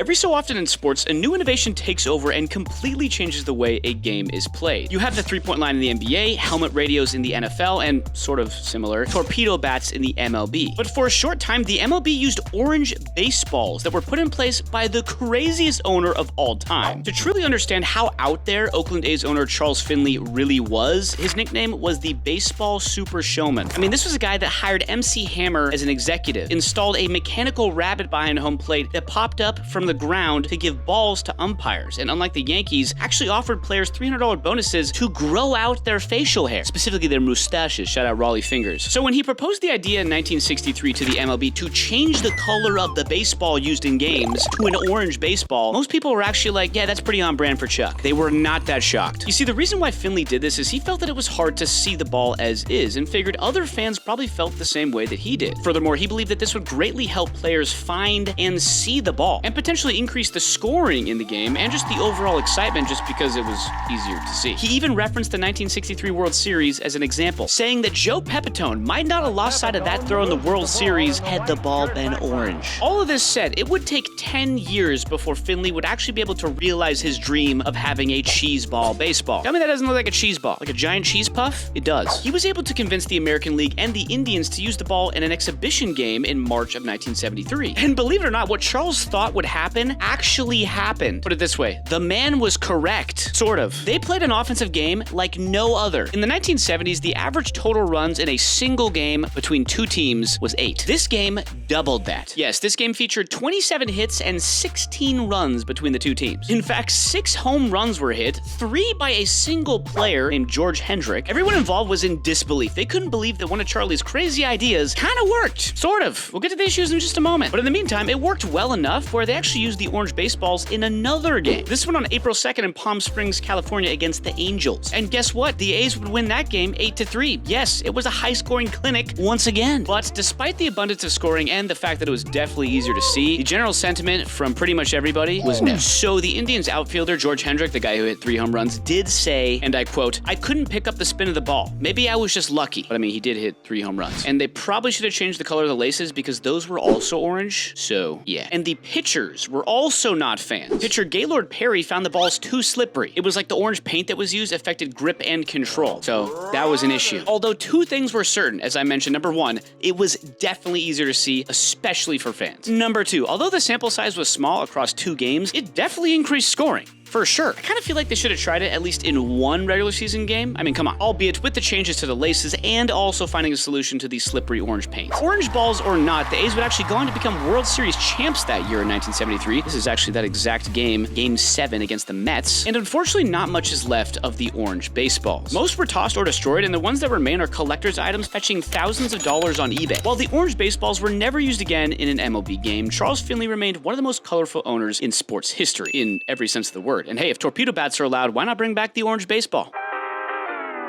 Every so often in sports, a new innovation takes over and completely changes the way a game is played. You have the three-point line in the NBA, helmet radios in the NFL, and sort of similar, torpedo bats in the MLB. But for a short time, the MLB used orange baseballs that were put in place by the craziest owner of all time. To truly understand how out there Oakland A's owner Charles Finley really was, his nickname was the Baseball Super Showman. I mean, this was a guy that hired MC Hammer as an executive, installed a mechanical rabbit behind home plate that popped up from the ground to give balls to umpires, and unlike the Yankees, actually offered players $300 bonuses to grow out their facial hair, specifically their mustaches. Shout out Raleigh Fingers. So when he proposed the idea in 1963 to the MLB to change the color of the baseball used in games to an orange baseball, most people were actually like, yeah, that's pretty on brand for Chuck. They were not that shocked. You see, the reason why Finley did this is he felt that it was hard to see the ball as is, and figured other fans probably felt the same way that he did. Furthermore, he believed that this would greatly help players find and see the ball, and potentially increase the scoring in the game and just the overall excitement just because it was easier to see. He even referenced the 1963 World Series as an example, saying that Joe Pepitone might not have lost sight of that throw in the World Series had the ball been orange. All of this said, it would take 10 years before Finley would actually be able to realize his dream of having a cheese ball baseball. Tell me that doesn't look like a cheese ball. Like a giant cheese puff? It does. He was able to convince the American League and the Indians to use the ball in an exhibition game in March of 1973. And believe it or not, what Charles thought would happen actually happened. Put it this way, the man was correct. Sort of. They played an offensive game like no other. In the 1970s, the average total runs in a single game between two teams was 8. This game doubled that. Yes, this game featured 27 hits and 16 runs between the two teams. In fact, 6 home runs were hit, 3 by a single player named George Hendrick. Everyone involved was in disbelief. They couldn't believe that one of Charlie's crazy ideas kind of worked. Sort of. We'll get to the issues in just a moment. But in the meantime, it worked well enough where they actually used the orange baseballs in another game. This one on April 2nd in Palm Springs, California against the Angels. And guess what? The A's would win that game 8-3. Yes, it was a high-scoring clinic once again. But despite the abundance of scoring and the fact that it was definitely easier to see, the general sentiment from pretty much everybody was no. So the Indians outfielder, George Hendrick, the guy who hit 3 home runs, did say, and I quote, "I couldn't pick up the spin of the ball. Maybe I was just lucky." But I mean, he did hit 3 home runs. And they probably should have changed the color of the laces because those were also orange. So yeah. And the pitchers were also not fans. Pitcher Gaylord Perry found the balls too slippery. It was like the orange paint that was used affected grip and control. So that was an issue. Although 2 things were certain, as I mentioned. Number 1, it was definitely easier to see, especially for fans. Number 2, although the sample size was small across 2 games, it definitely increased scoring. For sure. I kind of feel like they should have tried it at least in 1 regular season game. I mean, come on. Albeit with the changes to the laces and also finding a solution to the slippery orange paint. Orange balls or not, the A's would actually go on to become World Series champs that year in 1973. This is actually that exact game, Game 7 against the Mets. And unfortunately, not much is left of the orange baseballs. Most were tossed or destroyed, and the ones that remain are collector's items fetching thousands of dollars on eBay. While the orange baseballs were never used again in an MLB game, Charles Finley remained one of the most colorful owners in sports history, in every sense of the word. And hey, if torpedo bats are allowed, why not bring back the orange baseball?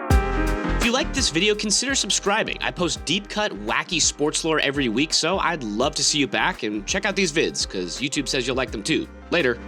If you liked this video, consider subscribing. I post deep cut, wacky sports lore every week, so I'd love to see you back, and check out these vids, because YouTube says you'll like them too. Later.